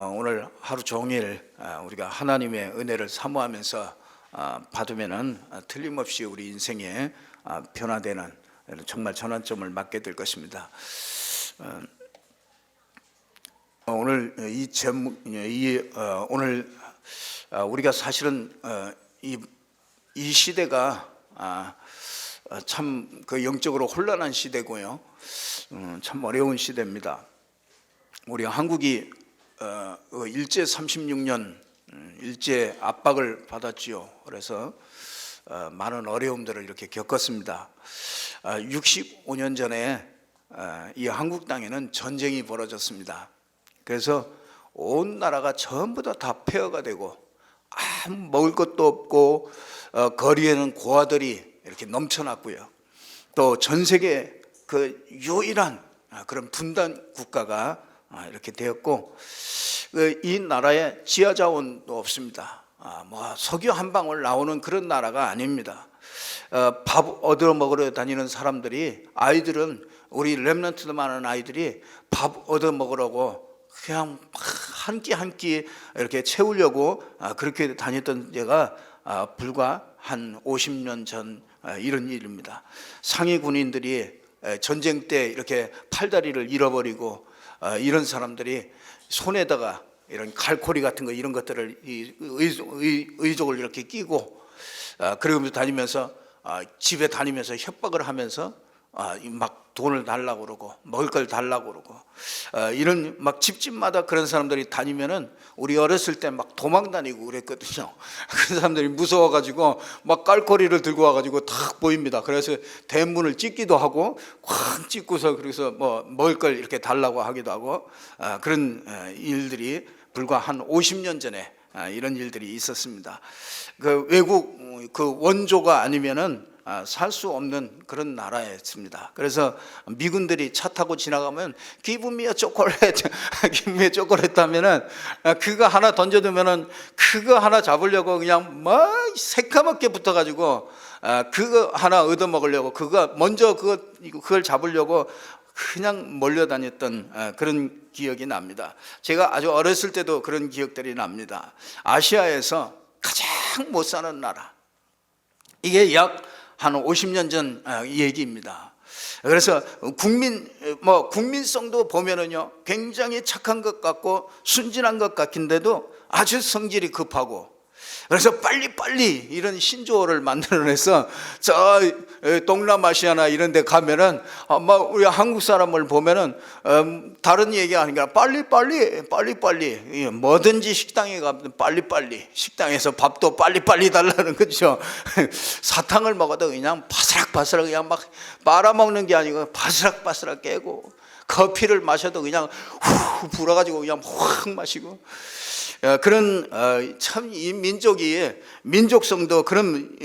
오늘 하루 종일 우리가 하나님의 은혜를 사모하면서 받으면은 틀림없이 우리 인생에 변화되는 정말 전환점을 맞게 될 것입니다. 오늘 이 제목, 오늘 우리가 사실은 이 시대가 참 그 영적으로 혼란한 시대고요, 참 어려운 시대입니다. 우리 한국이 일제 36년 일제 압박을 받았지요. 그래서 많은 어려움들을 이렇게 겪었습니다. 65년 전에 이 한국 땅에는 전쟁이 벌어졌습니다. 그래서 온 나라가 전부 다 폐허가 되고 아무 먹을 것도 없고 거리에는 고아들이 이렇게 넘쳐났고요. 또 전 세계 그 유일한 그런 분단 국가가 이렇게 되었고, 이 나라에 지하 자원도 없습니다. 석유 한 방울 나오는 그런 나라가 아닙니다. 밥 얻어 먹으러 다니는 사람들이, 아이들은, 우리 렘넌트도 많은 아이들이 밥 얻어 먹으려고 그냥 한 끼 한 끼 이렇게 채우려고 그렇게 다녔던 때가 불과 한 50년 전 이런 일입니다. 상위 군인들이 전쟁 때 이렇게 팔다리를 잃어버리고 이런 사람들이 손에다가 이런 갈고리 같은 거, 이런 것들을 의족을 이렇게 끼고 그러면서 다니면서 집에 다니면서 협박을 하면서 막 돈을 달라고 그러고 먹을 걸 달라고 그러고 이런 막 집집마다 그런 사람들이 다니면은 우리 어렸을 때 막 도망 다니고 그랬거든요. 그 사람들이 무서워가지고 막 깔고리를 들고 와가지고 탁 보입니다. 그래서 대문을 찢기도 하고 쾅 찢고서 그래서 뭐 먹을 걸 이렇게 달라고 하기도 하고 그런 일들이 불과 한 50년 전에 이런 일들이 있었습니다. 그 외국 그 원조가 아니면은 살 수 없는 그런 나라였습니다. 그래서 미군들이 차 타고 지나가면 Give me a chocolate, give me a chocolate 하면은 그거 하나 던져두면은 그거 하나 잡으려고 그냥 막 새까맣게 붙어가지고 그거 하나 얻어 먹으려고, 그거 먼저 그걸 잡으려고 그냥 몰려다녔던 그런 기억이 납니다. 제가 아주 어렸을 때도 그런 기억들이 납니다. 아시아에서 가장 못 사는 나라, 이게 약 한 50년 전 얘기입니다. 그래서 국민성도 보면은요, 굉장히 착한 것 같고 순진한 것 같긴데도 아주 성질이 급하고, 그래서 빨리빨리 이런 신조어를 만들어내서 저 동남아시아나 이런 데 가면은 우리 한국 사람을 보면은 다른 얘기가 아니라 빨리빨리 뭐든지 식당에 가면 빨리빨리, 식당에서 밥도 빨리빨리 달라는 거죠. 사탕을 먹어도 그냥 바스락바스락 그냥 막 빨아먹는 게 아니고 바스락바스락 깨고, 커피를 마셔도 그냥 후 불어가지고 그냥 확 마시고, 그런 참 이 민족이, 민족성도 그런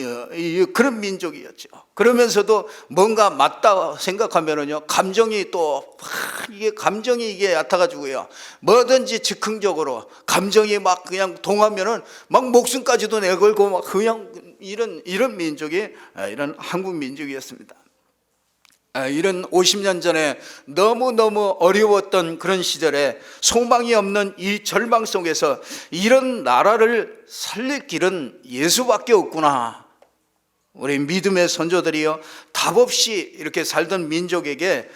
민족이었죠. 그러면서도 뭔가 맞다 생각하면은요, 감정이 이게 얕아가지고요, 뭐든지 즉흥적으로 감정이 막 그냥 동하면은 막 목숨까지도 내걸고 막 그냥 이런 민족이 이런 한국 민족이었습니다. 이런 50년 전에 너무너무 어려웠던 그런 시절에 소망이 없는 이 절망 속에서 이런 나라를 살릴 길은 예수밖에 없구나. 우리 믿음의 선조들이요, 답 없이 이렇게 살던 민족에게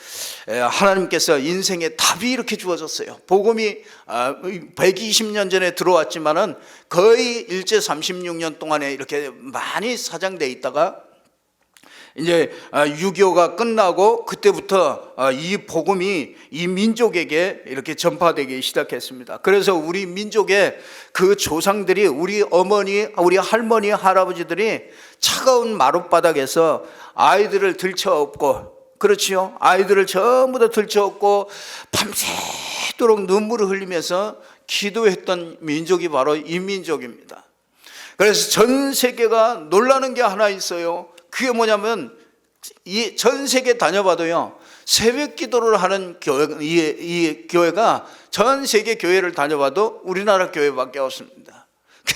하나님께서 인생의 답이 이렇게 주어졌어요. 복음이 120년 전에 들어왔지만은 거의 일제 36년 동안에 이렇게 많이 사장돼 있다가 이제 6.25가 끝나고 그때부터 이 복음이 이 민족에게 이렇게 전파되기 시작했습니다. 그래서 우리 민족의 그 조상들이, 우리 어머니, 우리 할머니, 할아버지들이 차가운 마룻바닥에서 아이들을 들쳐업고, 그렇지요, 아이들을 전부 다 들쳐업고 밤새도록 눈물을 흘리면서 기도했던 민족이 바로 이 민족입니다. 그래서 전 세계가 놀라는 게 하나 있어요. 그게 뭐냐면, 이 전 세계 다녀봐도요, 새벽 기도를 하는 이 교회가 전 세계 교회를 다녀봐도 우리나라 교회밖에 없습니다.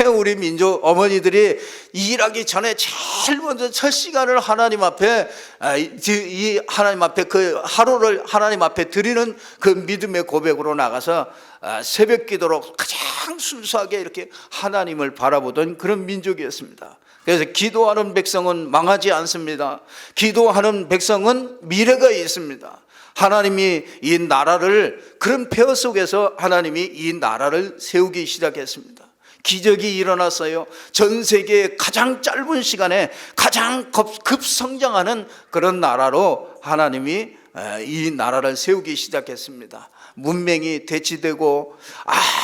우리 민족 어머니들이 일하기 전에 제일 먼저 첫 시간을 하나님 앞에 하나님 앞에 그 하루를 하나님 앞에 드리는 그 믿음의 고백으로 나가서 새벽 기도로 가장 순수하게 이렇게 하나님을 바라보던 그런 민족이었습니다. 그래서 기도하는 백성은 망하지 않습니다. 기도하는 백성은 미래가 있습니다. 하나님이 이 나라를 그런 폐허 속에서 하나님이 이 나라를 세우기 시작했습니다. 기적이 일어났어요. 전 세계의 가장 짧은 시간에 가장 급성장하는 그런 나라로 하나님이 이 나라를 세우기 시작했습니다. 문명이 대치되고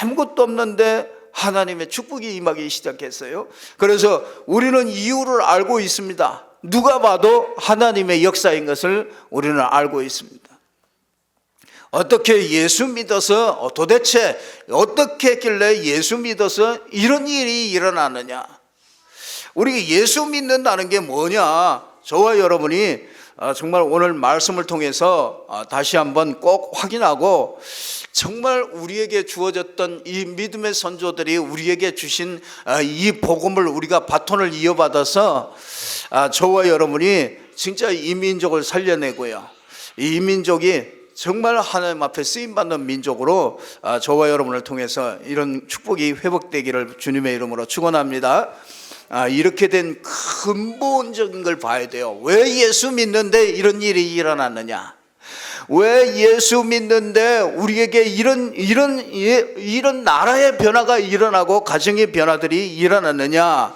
아무것도 없는데 하나님의 축복이 임하기 시작했어요. 그래서 우리는 이유를 알고 있습니다. 누가 봐도 하나님의 역사인 것을 우리는 알고 있습니다. 어떻게 예수 믿어서 도대체 어떻게 했길래 예수 믿어서 이런 일이 일어나느냐? 우리가 예수 믿는다는 게 뭐냐? 저와 여러분이 정말 오늘 말씀을 통해서 다시 한번 꼭 확인하고 정말 우리에게 주어졌던 이 믿음의 선조들이 우리에게 주신 이 복음을 우리가 바톤을 이어받아서 저와 여러분이 진짜 이 민족을 살려내고요, 이 민족이 정말 하나님 앞에 쓰임받는 민족으로 저와 여러분을 통해서 이런 축복이 회복되기를 주님의 이름으로 축원합니다. 이렇게 된 근본적인 걸 봐야 돼요. 왜 예수 믿는데 이런 일이 일어났느냐? 왜 예수 믿는데 우리에게 이런 나라의 변화가 일어나고 가정의 변화들이 일어났느냐?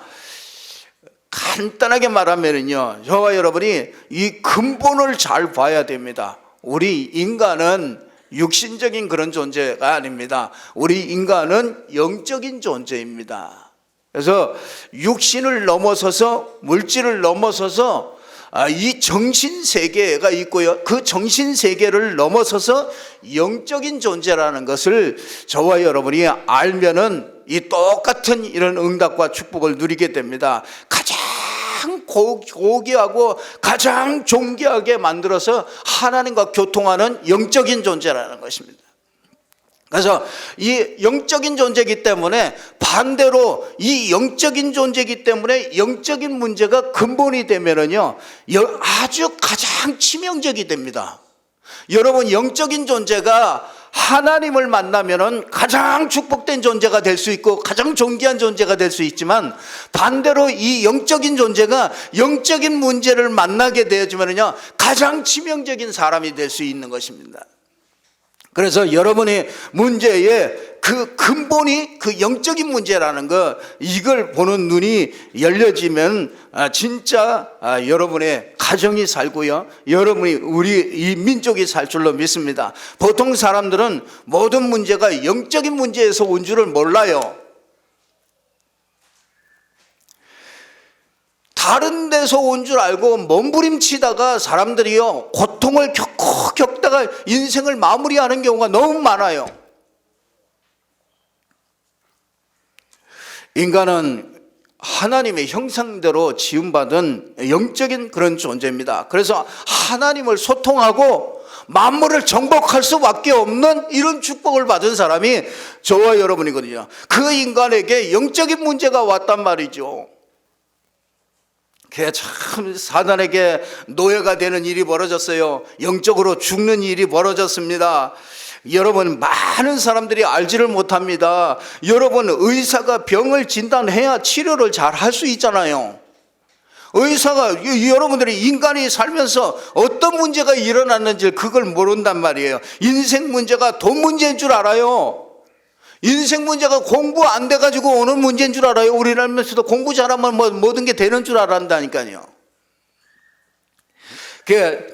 간단하게 말하면요, 저와 여러분이 이 근본을 잘 봐야 됩니다. 우리 인간은 육신적인 그런 존재가 아닙니다. 우리 인간은 영적인 존재입니다. 그래서 육신을 넘어서서 물질을 넘어서서 이 정신세계가 있고요, 그 정신세계를 넘어서서 영적인 존재라는 것을 저와 여러분이 알면은 이 똑같은 이런 응답과 축복을 누리게 됩니다. 가장 고귀하고 가장 존귀하게 만들어서 하나님과 교통하는 영적인 존재라는 것입니다. 그래서 이 영적인 존재이기 때문에 반대로 이 영적인 존재이기 때문에 영적인 문제가 근본이 되면은요, 아주 가장 치명적이 됩니다. 여러분, 영적인 존재가 하나님을 만나면은 가장 축복된 존재가 될 수 있고 가장 존귀한 존재가 될 수 있지만, 반대로 이 영적인 존재가 영적인 문제를 만나게 되어지면은요, 가장 치명적인 사람이 될 수 있는 것입니다. 그래서 여러분의 문제의 그 근본이 그 영적인 문제라는 거, 이걸 보는 눈이 열려지면 진짜 여러분의 가정이 살고요, 여러분이 우리 이 민족이 살 줄로 믿습니다. 보통 사람들은 모든 문제가 영적인 문제에서 온 줄을 몰라요. 다른 데서 온 줄 알고 몸부림치다가 사람들이요, 고통을 겪다가 인생을 마무리하는 경우가 너무 많아요. 인간은 하나님의 형상대로 지음받은 영적인 그런 존재입니다. 그래서 하나님을 소통하고 만물을 정복할 수밖에 없는 이런 축복을 받은 사람이 저와 여러분이거든요. 그 인간에게 영적인 문제가 왔단 말이죠. 그게 참 사단에게 노예가 되는 일이 벌어졌어요. 영적으로 죽는 일이 벌어졌습니다. 여러분, 많은 사람들이 알지를 못합니다. 여러분, 의사가 병을 진단해야 치료를 잘 할 수 있잖아요. 의사가, 여러분들이 인간이 살면서 어떤 문제가 일어났는지 그걸 모른단 말이에요. 인생 문제가 돈 문제인 줄 알아요. 인생 문제가 공부 안 돼가지고 오는 문제인 줄 알아요. 우리나라에서도 공부 잘하면 모든 게 되는 줄 알았다니까요.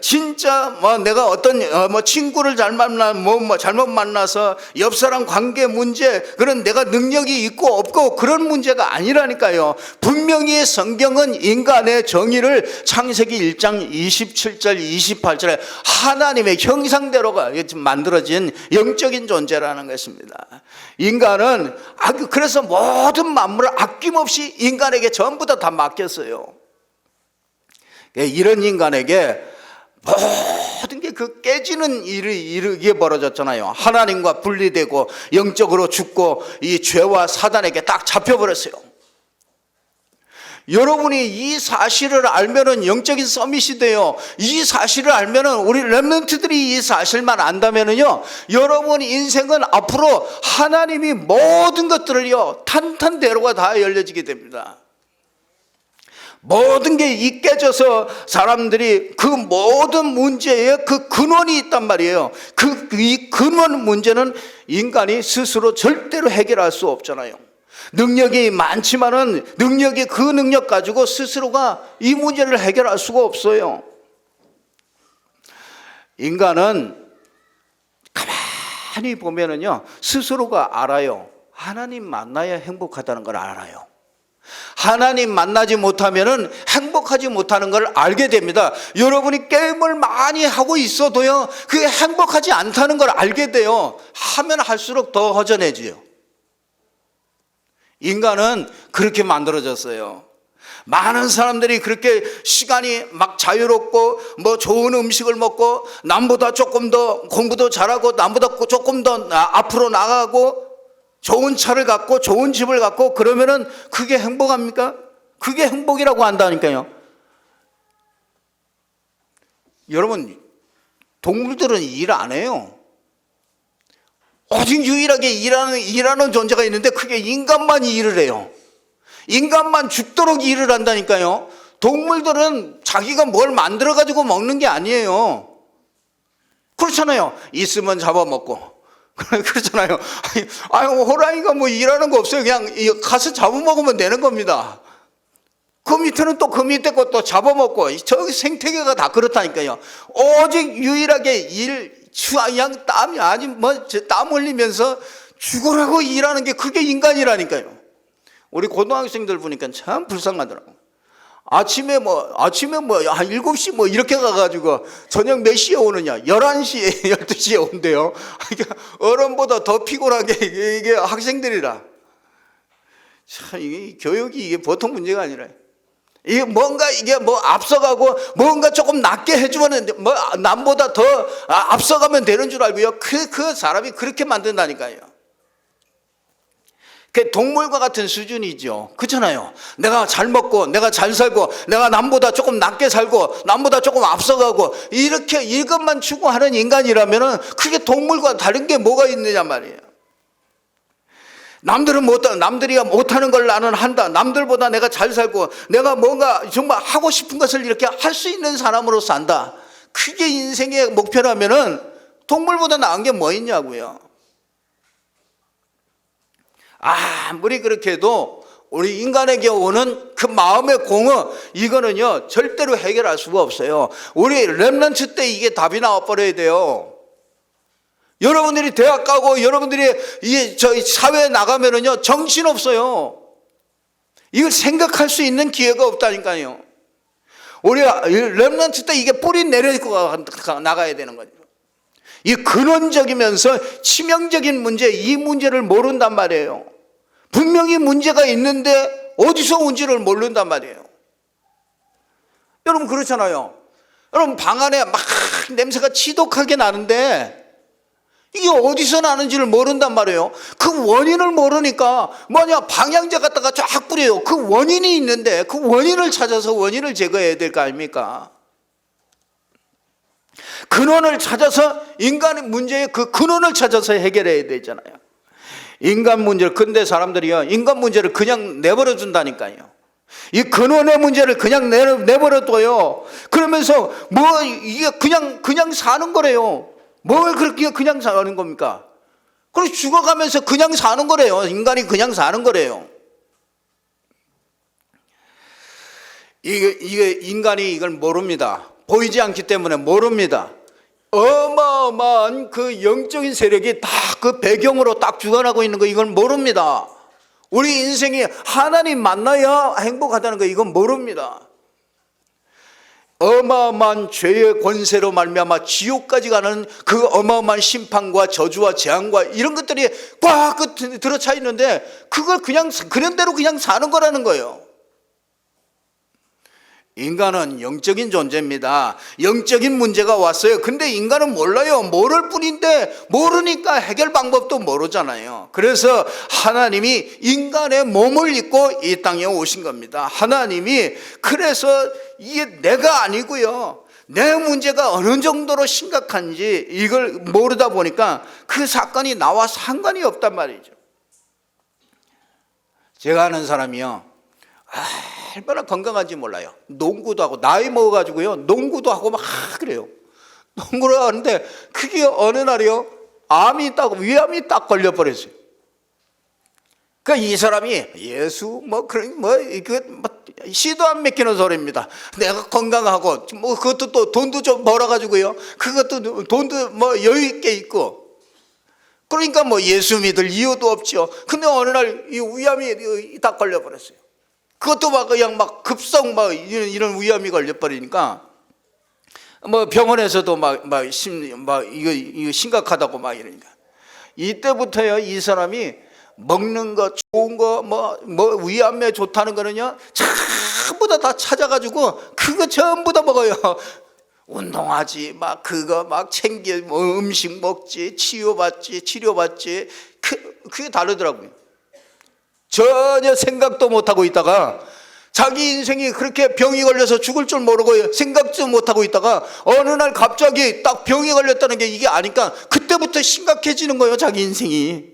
진짜 내가 어떤 친구를 잘못 만나서 옆 사람 관계 문제, 그런 내가 능력이 있고 없고 그런 문제가 아니라니까요. 분명히 성경은 인간의 정의를 창세기 1장 27절 28절에 하나님의 형상대로가 만들어진 영적인 존재라는 것입니다. 인간은 그래서 모든 만물을 아낌없이 인간에게 전부 다 맡겼어요. 이런 인간에게 모든 게 그 깨지는 일이 이게 벌어졌잖아요. 하나님과 분리되고 영적으로 죽고 이 죄와 사단에게 딱 잡혀버렸어요. 여러분이 이 사실을 알면은 영적인 서밋이 돼요. 이 사실을 알면은 우리 렘넌트들이 이 사실만 안다면은요, 여러분 인생은 앞으로 하나님이 모든 것들을요 탄탄대로가 다 열려지게 됩니다. 모든 게 이 깨져서 사람들이 그 모든 문제에 그 근원이 있단 말이에요. 이 근원 문제는 인간이 스스로 절대로 해결할 수 없잖아요. 능력이 많지만은 그 능력 가지고 스스로가 이 문제를 해결할 수가 없어요. 인간은 가만히 보면은요, 스스로가 알아요. 하나님 만나야 행복하다는 걸 알아요. 하나님 만나지 못하면은 행복하지 못하는 걸 알게 됩니다. 여러분이 게임을 많이 하고 있어도요, 그게 행복하지 않다는 걸 알게 돼요. 하면 할수록 더 허전해져요. 인간은 그렇게 만들어졌어요. 많은 사람들이 그렇게 시간이 막 자유롭고 뭐 좋은 음식을 먹고 남보다 조금 더 공부도 잘하고 남보다 조금 더 앞으로 나가고 좋은 차를 갖고 좋은 집을 갖고 그러면은 그게 행복합니까? 그게 행복이라고 한다니까요. 여러분, 동물들은 일 안 해요. 오직 유일하게 일하는 존재가 있는데 그게 인간만 일을 해요. 인간만 죽도록 일을 한다니까요. 동물들은 자기가 뭘 만들어 가지고 먹는 게 아니에요. 그렇잖아요. 있으면 잡아먹고. 그렇잖아요. 아니, 호랑이가 뭐 일하는 거 없어요. 그냥 가서 잡아먹으면 되는 겁니다. 그 밑에는 또 그 밑에 것도 잡아먹고. 저 생태계가 다 그렇다니까요. 오직 유일하게 그냥 땀이 아니 땀 흘리면서 죽으라고 일하는 게 그게 인간이라니까요. 우리 고등학생들 보니까 참 불쌍하더라고. 아침에 한 7시 뭐 이렇게 가가지고 저녁 몇 시에 오느냐? 11시에 12시에 온대요. 그러니까 어른보다 더 피곤하게 이게 학생들이라. 참 이게 교육이 이게 보통 문제가 아니라. 이게 뭐 앞서가고 뭔가 조금 낫게 해주면 뭐 남보다 더 앞서가면 되는 줄 알고요. 그 사람이 그렇게 만든다니까요. 그 동물과 같은 수준이죠. 그렇잖아요. 내가 잘 먹고 내가 잘 살고 내가 남보다 조금 낫게 살고 남보다 조금 앞서가고 이렇게 이것만 추구하는 인간이라면은 그게 동물과 다른 게 뭐가 있느냐 말이에요. 남들이 못하는 걸 나는 한다. 남들보다 내가 잘 살고 내가 뭔가 정말 하고 싶은 것을 이렇게 할 수 있는 사람으로 산다. 그게 인생의 목표라면은 동물보다 나은 게 뭐 있냐고요. 아무리 그렇게 해도 우리 인간에게 오는 그 마음의 공허, 이거는요 절대로 해결할 수가 없어요. 우리 렘넌트 때 이게 답이 나와버려야 돼요. 여러분들이 대학 가고 여러분들이 저희 사회에 나가면은요 정신 없어요. 이걸 생각할 수 있는 기회가 없다니까요. 우리 렘넌트 때 이게 뿌리 내리고 나가야 되는 거죠. 이 근원적이면서 치명적인 문제, 이 문제를 모른단 말이에요. 분명히 문제가 있는데 어디서 온지를 모른단 말이에요. 여러분 그렇잖아요. 여러분 방 안에 막 냄새가 지독하게 나는데 이게 어디서 나는지를 모른단 말이에요. 그 원인을 모르니까 방향제 갖다가 쫙 뿌려요. 그 원인이 있는데 그 원인을 찾아서 원인을 제거해야 될 거 아닙니까? 근원을 찾아서 인간의 문제의 그 근원을 찾아서 해결해야 되잖아요. 인간 문제를 근대 사람들이요 인간 문제를 그냥 내버려 준다니까요. 이 근원의 문제를 그냥 내버려 둬요. 그러면서 이게 그냥 사는 거래요. 뭘 그렇게 그냥 사는 겁니까? 그래서 죽어가면서 그냥 사는 거래요. 인간이 그냥 사는 거래요. 이게 인간이 이걸 모릅니다. 보이지 않기 때문에 모릅니다. 어마어마한 그 영적인 세력이 다 그 배경으로 딱 주관하고 있는 거 이걸 모릅니다. 우리 인생이 하나님 만나야 행복하다는 거 이건 모릅니다. 어마어마한 죄의 권세로 말미암아 지옥까지 가는 그 어마어마한 심판과 저주와 재앙과 이런 것들이 꽉 들어차 있는데 그걸 그냥 그런 대로 그냥 사는 거라는 거예요. 인간은 영적인 존재입니다. 영적인 문제가 왔어요. 근데 인간은 몰라요. 모를 뿐인데 모르니까 해결 방법도 모르잖아요. 그래서 하나님이 인간의 몸을 입고 이 땅에 오신 겁니다. 하나님이 그래서 이게 내가 아니고요, 내 문제가 어느 정도로 심각한지 이걸 모르다 보니까 그 사건이 나와 상관이 없단 말이죠. 제가 아는 사람이요, 얼마나 건강한지 몰라요. 농구도 하고, 나이 먹어가지고요, 농구도 하고 막 그래요. 농구를 하는데 그게 어느 날이요, 암이 딱, 위암이 딱 걸려버렸어요. 그러니까 이 사람이 예수 이거 시도 안 맥히는 소리입니다. 내가 건강하고 그것도 또 돈도 좀 벌어가지고요, 그것도 돈도 여유 있게 있고, 그러니까 예수 믿을 이유도 없죠. 근데 어느 날 이 위암이 딱 걸려버렸어요. 그것도 그냥 급성 이런 위암이 걸려버리니까 병원에서도 이거 심각하다고 이러니까, 이때부터요 이 사람이 먹는 거, 좋은 거, 위암에 좋다는 거는요 전부 다 찾아가지고 그거 전부 다 먹어요. 운동하지, 그거 챙겨, 음식 먹지, 치료받지, 그게 다르더라고요. 전혀 생각도 못하고 있다가 자기 인생이 그렇게 병이 걸려서 죽을 줄 모르고 생각도 못하고 있다가 어느 날 갑자기 딱 병이 걸렸다는 게 이게 아니까 그때부터 심각해지는 거예요. 자기 인생이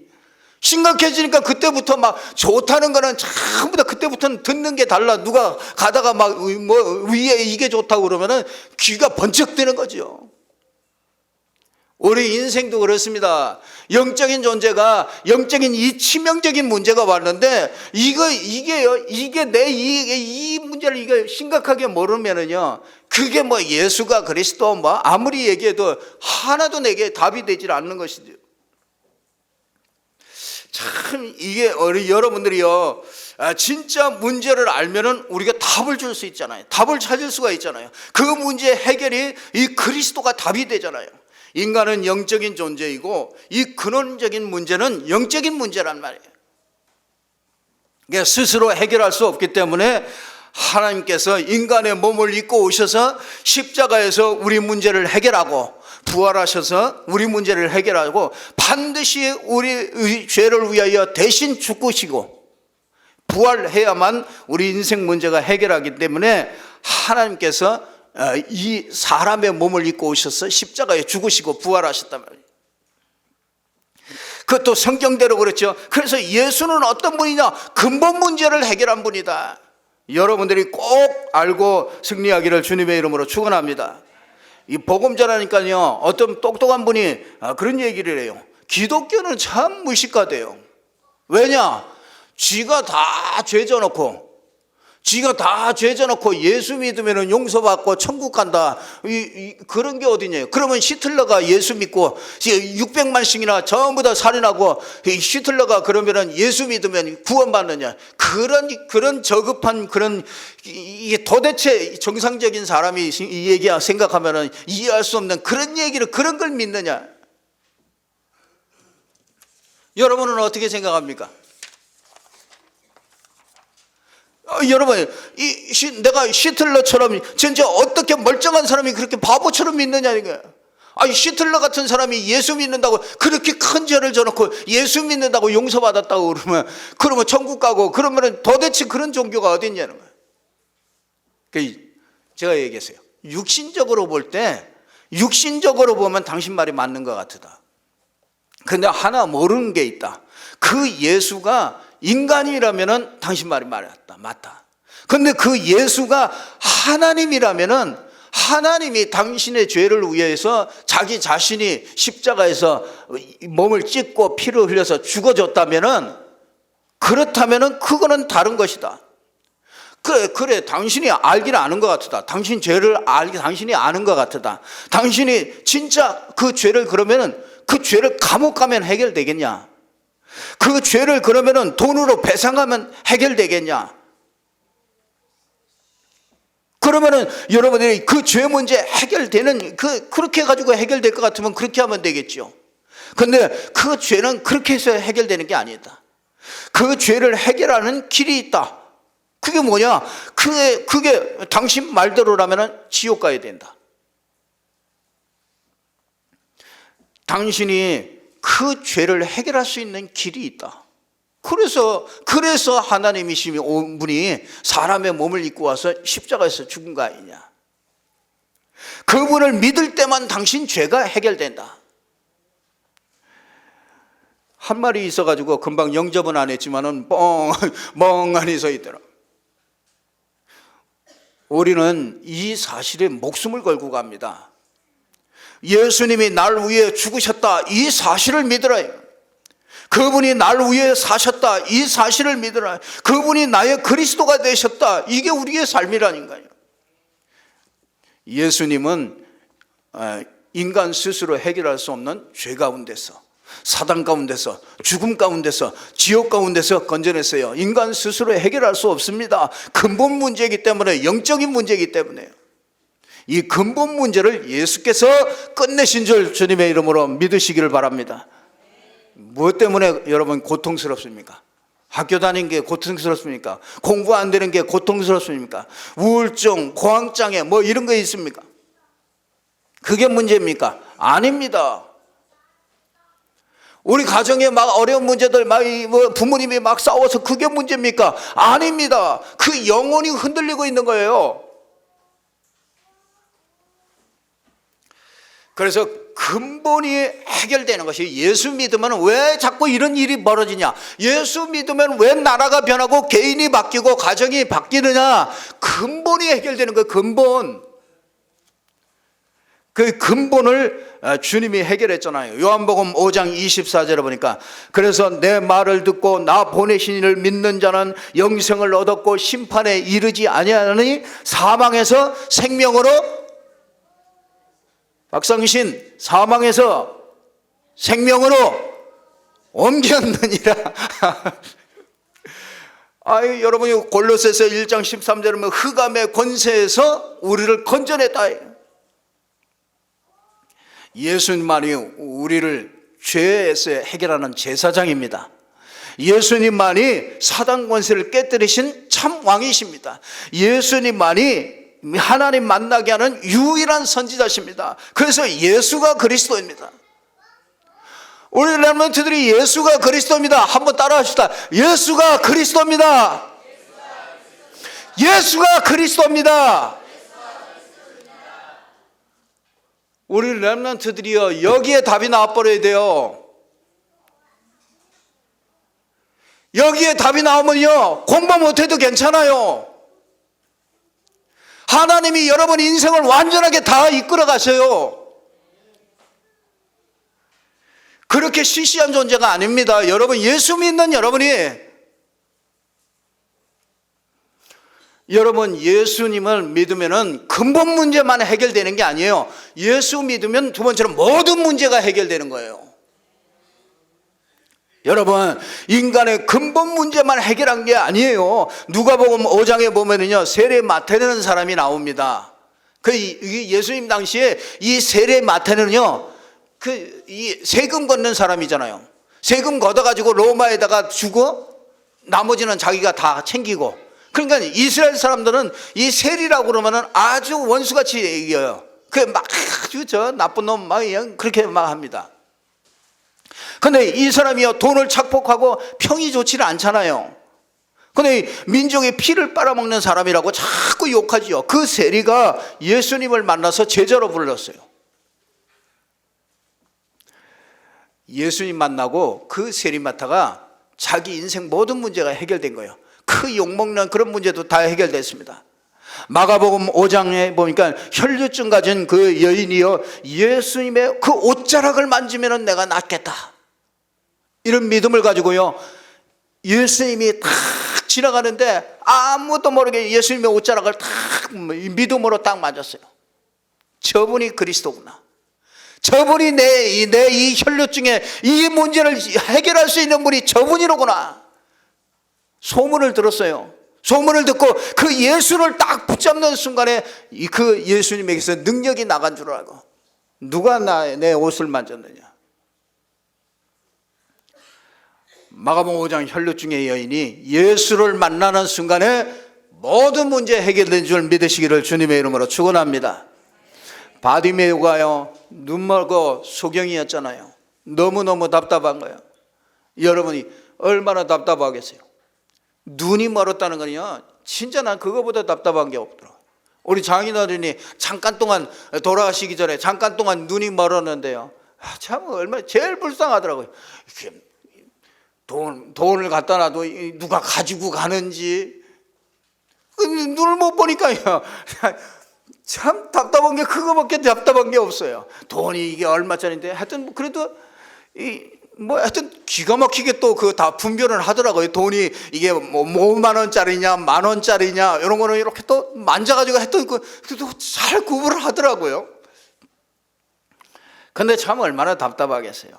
심각해지니까 그때부터 좋다는 거는 전부 다 그때부터는 듣는 게 달라. 누가 가다가 위에 이게 좋다고 그러면은 귀가 번쩍 뜨는 거죠. 우리 인생도 그렇습니다. 영적인 존재가, 영적인 이 치명적인 문제가 왔는데 이게 내 이 문제를 이거 심각하게 모르면은요, 그게 예수가 그리스도 아무리 얘기해도 하나도 내게 답이 되질 않는 것이죠. 참 이게 여러분들이요, 진짜 문제를 알면은 우리가 답을 줄 수 있잖아요. 답을 찾을 수가 있잖아요. 그 문제 해결이 이 그리스도가 답이 되잖아요. 인간은 영적인 존재이고 이 근원적인 문제는 영적인 문제란 말이에요. 그러니까 스스로 해결할 수 없기 때문에 하나님께서 인간의 몸을 입고 오셔서 십자가에서 우리 문제를 해결하고, 부활하셔서 우리 문제를 해결하고 반드시 우리 죄를 위하여 대신 죽으시고 부활해야만 우리 인생 문제가 해결하기 때문에 하나님께서 이 사람의 몸을 입고 오셔서 십자가에 죽으시고 부활하셨단 말이에요. 그것도 성경대로 그렇죠. 그래서 예수는 어떤 분이냐? 근본 문제를 해결한 분이다. 여러분들이 꼭 알고 승리하기를 주님의 이름으로 축원합니다. 이 복음 전하니까요, 어떤 똑똑한 분이 그런 얘기를 해요. 기독교는 참 무식하대요. 왜냐? 쥐가 다 죄져놓고 예수 믿으면 용서받고 천국 간다, 그런 게 어디냐요. 그러면 히틀러가 예수 믿고 600만씩이나 전부 다 살인하고 히틀러가 그러면 예수 믿으면 구원받느냐. 그런 저급한 이게 도대체 정상적인 사람이 이 얘기 생각하면 이해할 수 없는 그런 얘기를, 그런 걸 믿느냐. 여러분은 어떻게 생각합니까? 여러분, 내가 히틀러처럼 진짜 어떻게 멀쩡한 사람이 그렇게 바보처럼 믿느냐는 거야. 히틀러 같은 사람이 예수 믿는다고 그렇게 큰 죄를 져놓고 예수 믿는다고 용서받았다고 그러면 천국 가고, 그러면 도대체 그런 종교가 어디 있냐는 거야. 제가 얘기했어요. 육신적으로 보면 당신 말이 맞는 것 같다. 근데 하나 모르는 게 있다. 그 예수가 인간이라면은 당신 말이 맞다. 근데 그 예수가 하나님이라면은 하나님이 당신의 죄를 위해서 자기 자신이 십자가에서 몸을 찢고 피를 흘려서 죽어줬다면은, 그렇다면은 그거는 다른 것이다. 그래 당신이 알긴 아는 것 같다. 당신 죄를 당신이 아는 것 같다. 당신이 진짜 그 죄를, 그러면은 그 죄를 감옥 가면 해결되겠냐? 그 죄를 그러면은 돈으로 배상하면 해결되겠냐? 그러면은 여러분들이 그 죄 문제 해결되는, 그렇게 해가지고 해결될 것 같으면 그렇게 하면 되겠죠. 근데 그 죄는 그렇게 해서 해결되는 게 아니다. 그 죄를 해결하는 길이 있다. 그게 뭐냐? 그게 당신 말대로라면 지옥 가야 된다. 당신이 그 죄를 해결할 수 있는 길이 있다. 그래서 하나님이신 분이 사람의 몸을 입고 와서 십자가에서 죽은 거 아니냐. 그분을 믿을 때만 당신 죄가 해결된다. 한 말이 있어가지고 금방 영접은 안 했지만은 멍하니 서 있더라. 우리는 이 사실에 목숨을 걸고 갑니다. 예수님이 날 위해 죽으셨다, 이 사실을 믿으라. 그분이 날 위해 사셨다, 이 사실을 믿으라. 그분이 나의 그리스도가 되셨다, 이게 우리의 삶이라니까요. 예수님은 인간 스스로 해결할 수 없는 죄 가운데서, 사단 가운데서, 죽음 가운데서, 지옥 가운데서 건져냈어요. 인간 스스로 해결할 수 없습니다. 근본 문제이기 때문에, 영적인 문제이기 때문에요. 이 근본 문제를 예수께서 끝내신 줄 주님의 이름으로 믿으시기를 바랍니다. 무엇 때문에 여러분 고통스럽습니까? 학교 다니는 게 고통스럽습니까? 공부 안 되는 게 고통스럽습니까? 우울증, 공황장애 뭐 이런 거 있습니까? 그게 문제입니까? 아닙니다. 우리 가정에 막 어려운 문제들, 막 부모님이 막 싸워서 그게 문제입니까? 아닙니다. 그 영혼이 흔들리고 있는 거예요. 그래서 근본이 해결되는 것이, 예수 믿으면 왜 자꾸 이런 일이 벌어지냐? 예수 믿으면 왜 나라가 변하고 개인이 바뀌고 가정이 바뀌느냐? 근본이 해결되는 거예요. 근본. 그 근본을 주님이 해결했잖아요. 요한복음 5장 24절에 보니까, 그래서 내 말을 듣고 나 보내신 이를 믿는 자는 영생을 얻었고 심판에 이르지 아니하니 사망에서 생명으로, 박상신, 사망에서 생명으로 옮겼느니라. 여러분이 골로새서 1장 13절에 보면 흑암의 권세에서 우리를 건져냈다. 예수님만이 우리를 죄에서 해결하는 제사장입니다. 예수님만이 사단 권세를 깨뜨리신 참 왕이십니다. 예수님만이 하나님 만나게 하는 유일한 선지자십니다. 그래서 예수가 그리스도입니다. 우리 렘넌트들이 예수가 그리스도입니다. 한번 따라 합시다. 예수가 그리스도입니다. 예수가 그리스도입니다. 우리 렘넌트들이요, 여기에 답이 나와버려야 돼요. 여기에 답이 나오면요, 공부 못해도 괜찮아요. 하나님이 여러분 인생을 완전하게 다 이끌어 가셔요. 그렇게 시시한 존재가 아닙니다. 여러분, 예수 믿는 여러분 예수님을 믿으면 근본 문제만 해결되는 게 아니에요. 예수 믿으면 두 번째로 모든 문제가 해결되는 거예요. 여러분, 인간의 근본 문제만 해결한 게 아니에요. 누가복음 5장에 보면은요, 세례 마태라는 사람이 나옵니다. 예수님 당시에 이 세례 마태는요, 이 세금 걷는 사람이잖아요. 세금 걷어가지고 로마에다가 주고 나머지는 자기가 다 챙기고. 그러니까 이스라엘 사람들은 이 세리라고 그러면은 아주 원수같이 얘기해요. 막 아주 나쁜 놈 막 그렇게 막 합니다. 근데 이 사람이요, 돈을 착복하고 평이 좋지는 않잖아요. 근데 민족의 피를 빨아먹는 사람이라고 자꾸 욕하지요. 그 세리가 예수님을 만나서 제자로 불렀어요. 예수님 만나고 그 세리마타가 자기 인생 모든 문제가 해결된 거예요. 그 욕먹는 그런 문제도 다 해결됐습니다. 마가복음 5장에 보니까 혈류증 가진 그 여인이요, 예수님의 그 옷자락을 만지면 내가 낫겠다, 이런 믿음을 가지고요, 예수님이 탁 지나가는데 아무도 모르게 예수님의 옷자락을 탁 믿음으로 딱 맞았어요. 저분이 그리스도구나. 저분이 내 이 혈류증의 이 문제를 해결할 수 있는 분이 저분이로구나. 소문을 들었어요. 소문을 듣고 그 예수를 딱 붙잡는 순간에 그 예수님에게서 능력이 나간 줄 알고, 누가 내 옷을 만졌느냐. 마가복음 5장 혈류증의 여인이 예수를 만나는 순간에 모든 문제 해결된 줄 믿으시기를 주님의 이름으로 축원합니다. 바디메오가요, 눈멀고 소경이었잖아요. 너무너무 답답한 거예요. 여러분이 얼마나 답답하겠어요. 눈이 멀었다는 거는요, 진짜 난 그거보다 답답한 게 없더라고요. 우리 장인어른이 잠깐 동안 돌아가시기 전에 잠깐 동안 눈이 멀었는데요, 참 얼마나 제일 불쌍하더라고요. 돈을 갖다 놔도 누가 가지고 가는지 눈을 못 보니까요, 참 답답한 게 그거밖에 답답한 게 없어요. 돈이 이게 얼마짜리인데 하여튼 그래도 하여튼 기가 막히게 또 그 다 분별을 하더라고요. 돈이 이게 뭐 5만 원짜리냐 1만 원짜리냐 이런 거는 이렇게 또 만져가지고 했던 그래도 잘 구분을 하더라고요. 근데 참 얼마나 답답하겠어요.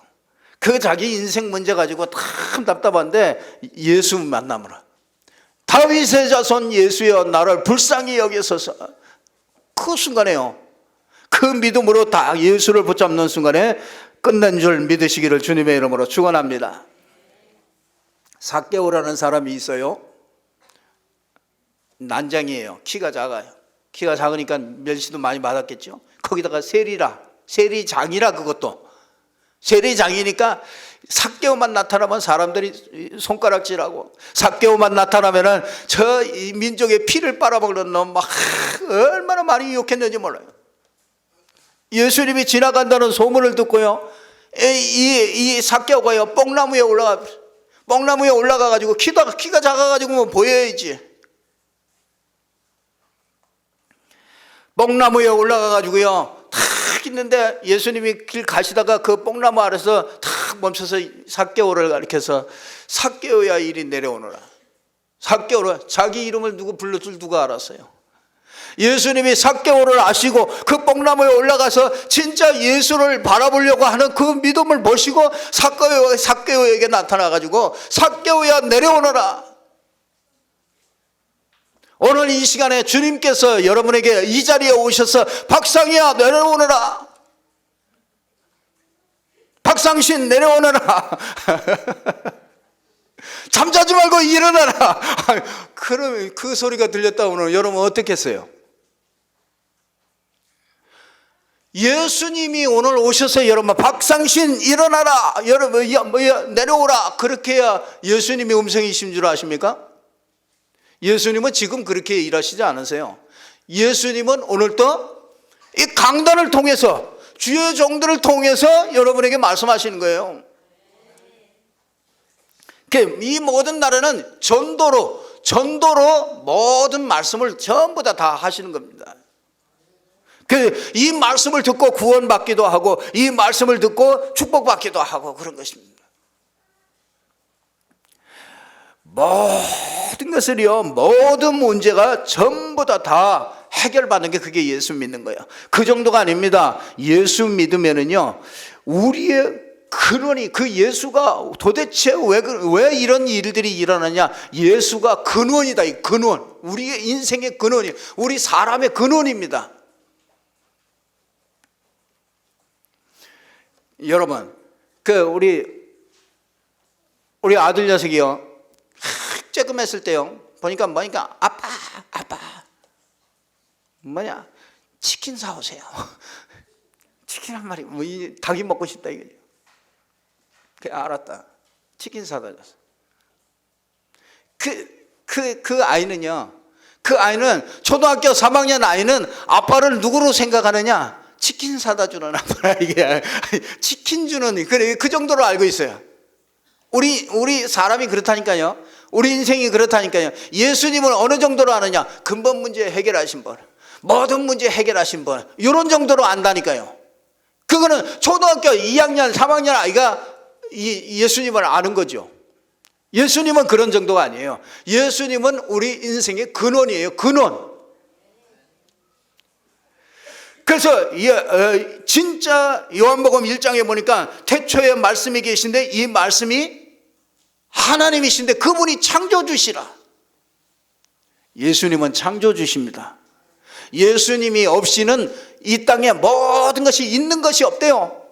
그 자기 인생 문제 가지고 참 답답한데 예수 만나므로 다윗의 자손 예수여 나를 불쌍히 여기소서. 그 순간에요, 그 믿음으로 다 예수를 붙잡는 순간에 끝난 줄 믿으시기를 주님의 이름으로 축원합니다. 삭개오라는 사람이 있어요. 난장이에요. 키가 작아요. 키가 작으니까 멸시도 많이 받았겠죠. 거기다가 세리장이라, 그것도 세리장이니까 삭개오만 나타나면 사람들이 손가락질하고, 삭개오만 나타나면은 저 민족의 피를 빨아먹는 놈 막 얼마나 많이 욕했는지 몰라요. 예수님이 지나간다는 소문을 듣고요, 이 삭개오가요 뽕나무에 올라가가지고 키가 작아가지고 뭐 보여야지. 뽕나무에 올라가가지고요 탁 있는데 예수님이 길 가시다가 그 뽕나무 아래서 탁 멈춰서 삭개오를 가리켜서 삭개오야 이리 내려오너라. 삭개오라, 자기 이름을 누구 불러 줄 누가 알았어요? 예수님이 삭개오를 아시고 그 뽕나무에 올라가서 진짜 예수를 바라보려고 하는 그 믿음을 보시고 삭개오에게 나타나가지고 삭개오야 내려오너라. 오늘 이 시간에 주님께서 여러분에게 이 자리에 오셔서 박상이야 내려오너라, 박상신 내려오너라, 잠자지 말고 일어나라. 그러면 그 소리가 들렸다 오늘 여러분 어떻겠어요? 예수님이 오늘 오셔서 여러분 박상신 일어나라, 여러분 내려오라, 그렇게 해야 예수님이 음성이신 줄 아십니까? 예수님은 지금 그렇게 일하시지 않으세요. 예수님은 오늘도 이 강단을 통해서 주의 종들을 통해서 여러분에게 말씀하시는 거예요. 이 모든 날에는 전도로 모든 말씀을 전부 다 하시는 겁니다. 이 말씀을 듣고 구원받기도 하고 이 말씀을 듣고 축복받기도 하고 그런 것입니다. 모든 것을요, 모든 문제가 전부 다 해결받는 게 그게 예수 믿는 거예요. 그 정도가 아닙니다. 예수 믿으면은요, 우리의 근원이, 그 예수가 도대체 왜 이런 일들이 일어나냐? 예수가 근원이다. 이 근원, 우리의 인생의 근원이, 우리 사람의 근원입니다. 여러분, 우리 아들 녀석이요, 쬐끔했을 때요, 보니까 아빠 치킨 사오세요. 치킨 한 마리, 닭이 먹고 싶다 이거죠. 알았다. 치킨 사다 줬어. 그 아이는요, 그 아이는 초등학교 3학년 아이는 아빠를 누구로 생각하느냐? 치킨 사다 주는 아빠. 이게 치킨 주는, 그 정도로 알고 있어요. 우리 사람이 그렇다니까요. 우리 인생이 그렇다니까요. 예수님을 어느 정도로 아느냐? 근본 문제 해결하신 분, 모든 문제 해결하신 분, 이런 정도로 안다니까요. 그거는 초등학교 2학년 3학년 아이가 예수님을 아는 거죠. 예수님은 그런 정도가 아니에요. 예수님은 우리 인생의 근원이에요. 근원. 그래서 진짜 요한복음 1장에 보니까 태초에 말씀이 계신데 이 말씀이 하나님이신데 그분이 창조주시라. 예수님은 창조주십니다. 예수님이 없이는 이 땅에 모든 것이 있는 것이 없대요.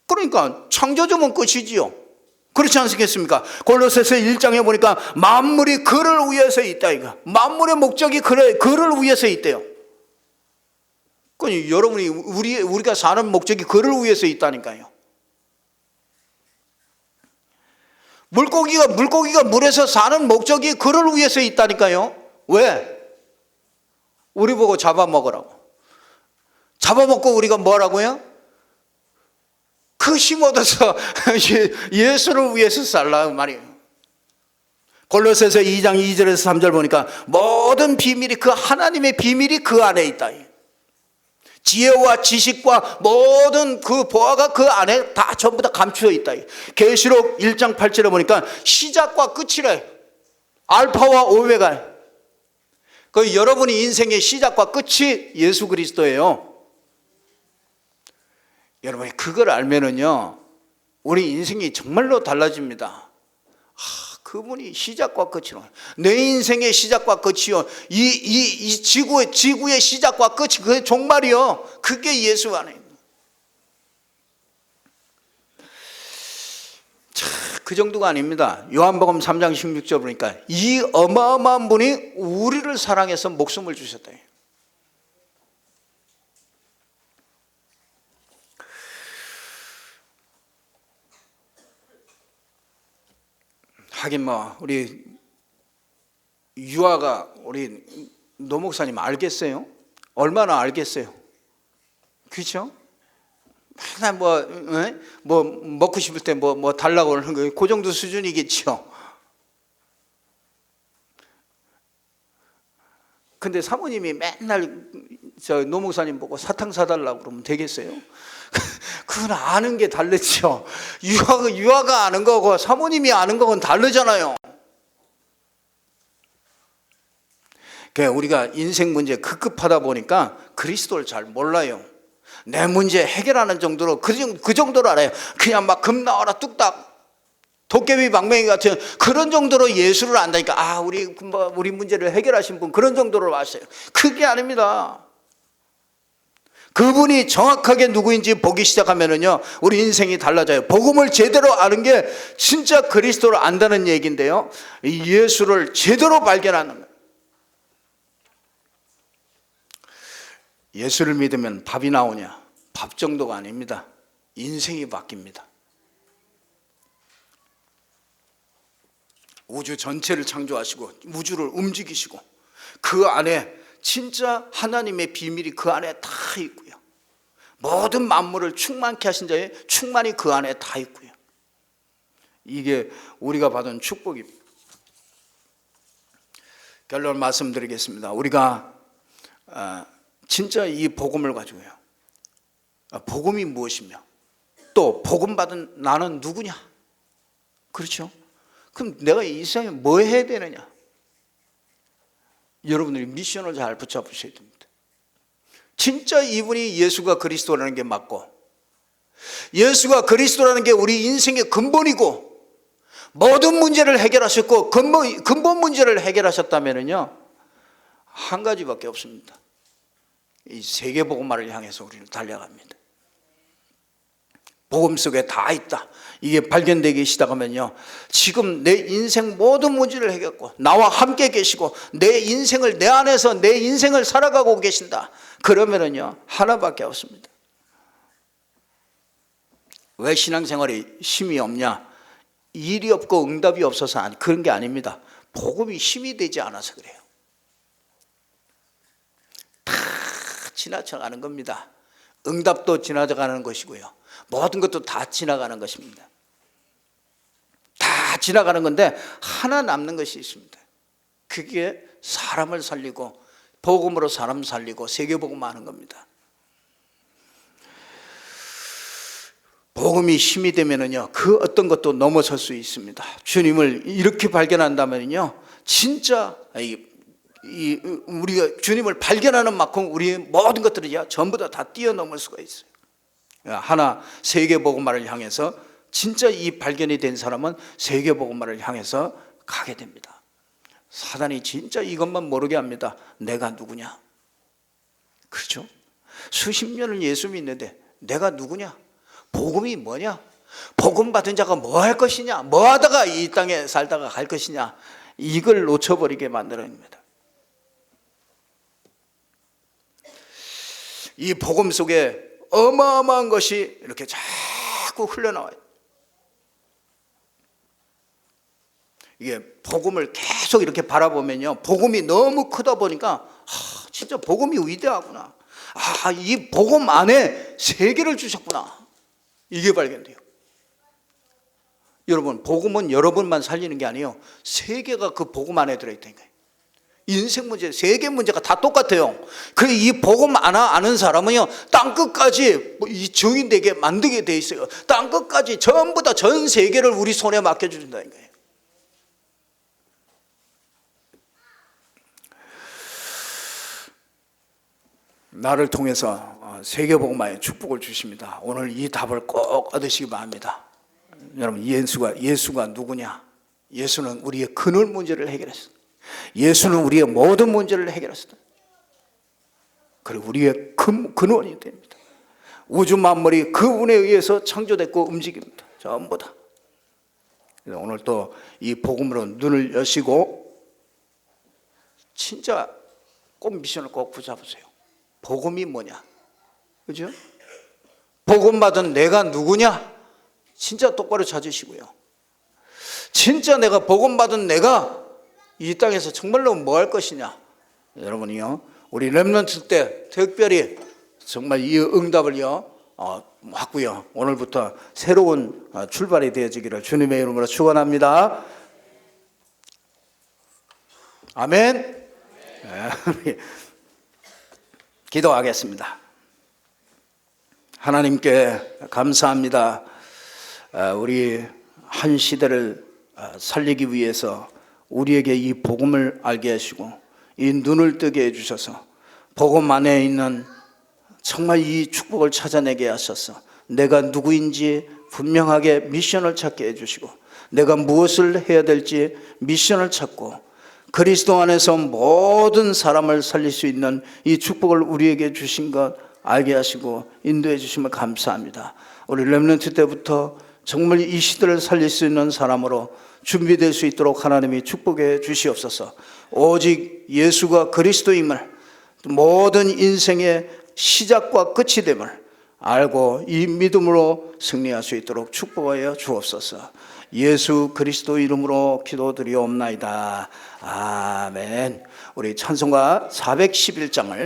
그러니까 창조주면 끝이지요. 그렇지 않겠습니까? 골로새서 1장에 보니까 만물이 그를 위해서 있다 이거. 만물의 목적이 그를 위해서 있대요. 여러분이 우리가 사는 목적이 그를 위해서 있다니까요. 물고기가 물에서 사는 목적이 그를 위해서 있다니까요. 왜? 우리 보고 잡아먹으라고. 잡아먹고 우리가 뭐라고요? 그 힘 얻어서 예수를 위해서 살라 말이에요. 골로새서 2장 2절에서 3절 보니까 모든 비밀이 그 하나님의 비밀이 그 안에 있다. 지혜와 지식과 모든 그 보화가 그 안에 다 전부 다 감추어 있다. 계시록 1장 8절에 보니까 시작과 끝이래. 알파와 오메가. 그 여러분이 인생의 시작과 끝이 예수 그리스도예요. 여러분이 그걸 알면은요, 우리 인생이 정말로 달라집니다. 그분이 시작과 끝이요. 내 인생의 시작과 끝이요. 이 지구의 시작과 끝이 그게 종말이요. 그게 예수 안에 있는. 그 정도가 아닙니다. 요한복음 3장 16절 보니까 이 어마어마한 분이 우리를 사랑해서 목숨을 주셨다. 하긴 우리 유아가 우리 노 목사님 알겠어요? 얼마나 알겠어요? 그렇죠? 맨날 뭐 먹고 싶을 때 뭐 달라고 그러는 거, 그 정도 수준이겠죠. 근데 사모님이 맨날 저 노 목사님 보고 사탕 사달라고 그러면 되겠어요? 그건 아는 게 다르죠. 유아가 아는 거고 사모님이 아는 거는 다르잖아요. 그러니까 우리가 인생 문제 급급하다 보니까 그리스도를 잘 몰라요. 내 문제 해결하는 정도로 그 정도로 알아요. 그냥 막 금 나와라 뚝딱 도깨비 방맹이 같은 그런 정도로 예수를 안다니까. 우리 문제를 해결하신 분 그런 정도로 아세요. 그게 아닙니다. 그분이 정확하게 누구인지 보기 시작하면은요, 우리 인생이 달라져요. 복음을 제대로 아는 게 진짜 그리스도를 안다는 얘기인데요, 예수를 제대로 발견하는 거예요. 예수를 믿으면 밥이 나오냐? 밥 정도가 아닙니다. 인생이 바뀝니다. 우주 전체를 창조하시고 우주를 움직이시고 그 안에 진짜 하나님의 비밀이 그 안에 다 있고요. 모든 만물을 충만케 하신 자의 충만이 그 안에 다 있고요. 이게 우리가 받은 축복입니다. 결론 말씀드리겠습니다. 우리가 진짜 이 복음을 가지고요, 복음이 무엇이며 또 복음 받은 나는 누구냐? 그렇죠? 그럼 내가 이 세상에 뭐 해야 되느냐? 여러분들이 미션을 잘 붙잡으셔야 됩니다. 진짜 이분이 예수가 그리스도라는 게 맞고, 예수가 그리스도라는 게 우리 인생의 근본이고, 모든 문제를 해결하셨고 근본 문제를 해결하셨다면요, 한 가지밖에 없습니다. 이 세계복음화를 향해서 우리는 달려갑니다. 복음 속에 다 있다, 이게 발견되기 시작하면요, 지금 내 인생 모든 문제를 해결했고 나와 함께 계시고 내 인생을 내 안에서 내 인생을 살아가고 계신다. 그러면은요, 하나밖에 없습니다. 왜 신앙생활에 힘이 없냐? 일이 없고 응답이 없어서 그런 게 아닙니다. 복음이 힘이 되지 않아서 그래요. 다 지나쳐가는 겁니다. 응답도 지나가는 것이고요, 모든 것도 다 지나가는 것입니다. 다 지나가는 건데 하나 남는 것이 있습니다. 그게 사람을 살리고 복음으로 사람 살리고 세계복음화하는 겁니다. 복음이 힘이 되면은요, 그 어떤 것도 넘어설 수 있습니다. 주님을 이렇게 발견한다면요, 진짜 우리가 주님을 발견하는 만큼 우리의 모든 것들이 전부 다 뛰어넘을 수가 있어요. 하나, 세계복음화를 향해서 진짜 이 발견이 된 사람은 세계복음화를 향해서 가게 됩니다. 사단이 진짜 이것만 모르게 합니다. 내가 누구냐? 그렇죠? 수십 년을 예수 믿는데 내가 누구냐? 복음이 뭐냐? 복음 받은 자가 뭐 할 것이냐, 뭐 하다가 이 땅에 살다가 갈 것이냐, 이걸 놓쳐버리게 만들어냅니다. 이 복음 속에 어마어마한 것이 이렇게 자꾸 흘러나와요. 이게 복음을 계속 이렇게 바라보면요, 복음이 너무 크다 보니까 진짜 복음이 위대하구나, 이 복음 안에 세계를 주셨구나, 이게 발견돼요. 여러분, 복음은 여러분만 살리는 게 아니에요. 세계가 그 복음 안에 들어있다는 거예요. 인생 문제, 세계 문제가 다 똑같아요. 그래서 이 복음 아는 사람은요, 땅끝까지 이 증인되게 만들게 돼 있어요. 땅끝까지 전부 다 전 세계를 우리 손에 맡겨준다는 거예요. 나를 통해서 세계복음화의 축복을 주십니다. 오늘 이 답을 꼭 얻으시기 바랍니다. 여러분, 예수가 누구냐? 예수는 우리의 근원 문제를 해결했습니다. 예수는 우리의 모든 문제를 해결했습니다. 그리고 우리의 근원이 됩니다. 우주 만물이 그분에 의해서 창조됐고 움직입니다. 전부 다. 그래서 오늘 또 이 복음으로 눈을 여시고 진짜 꼭 미션을 꼭 붙잡으세요. 복음이 뭐냐? 그죠? 복음 받은 내가 누구냐? 진짜 똑바로 찾으시고요. 진짜 내가 복음 받은 내가 이 땅에서 정말로 뭐 할 것이냐? 여러분이요, 우리 렘넌트 때 특별히 정말 이 응답을요 왔고요. 오늘부터 새로운 출발이 되어지기를 주님의 이름으로 축원합니다. 아멘. 기도하겠습니다. 하나님께 감사합니다. 우리 한 시대를 살리기 위해서 우리에게 이 복음을 알게 하시고 이 눈을 뜨게 해주셔서 복음 안에 있는 정말 이 축복을 찾아내게 하셔서 내가 누구인지 분명하게 미션을 찾게 해주시고 내가 무엇을 해야 될지 미션을 찾고 그리스도 안에서 모든 사람을 살릴 수 있는 이 축복을 우리에게 주신 것 알게 하시고 인도해 주시면 감사합니다. 우리 렘넌트 때부터 정말 이 시대를 살릴 수 있는 사람으로 준비될 수 있도록 하나님이 축복해 주시옵소서. 오직 예수가 그리스도임을, 모든 인생의 시작과 끝이 됨을 알고 이 믿음으로 승리할 수 있도록 축복하여 주옵소서. 예수 그리스도 이름으로 기도드리옵나이다. 아멘. 우리 찬송가 411장을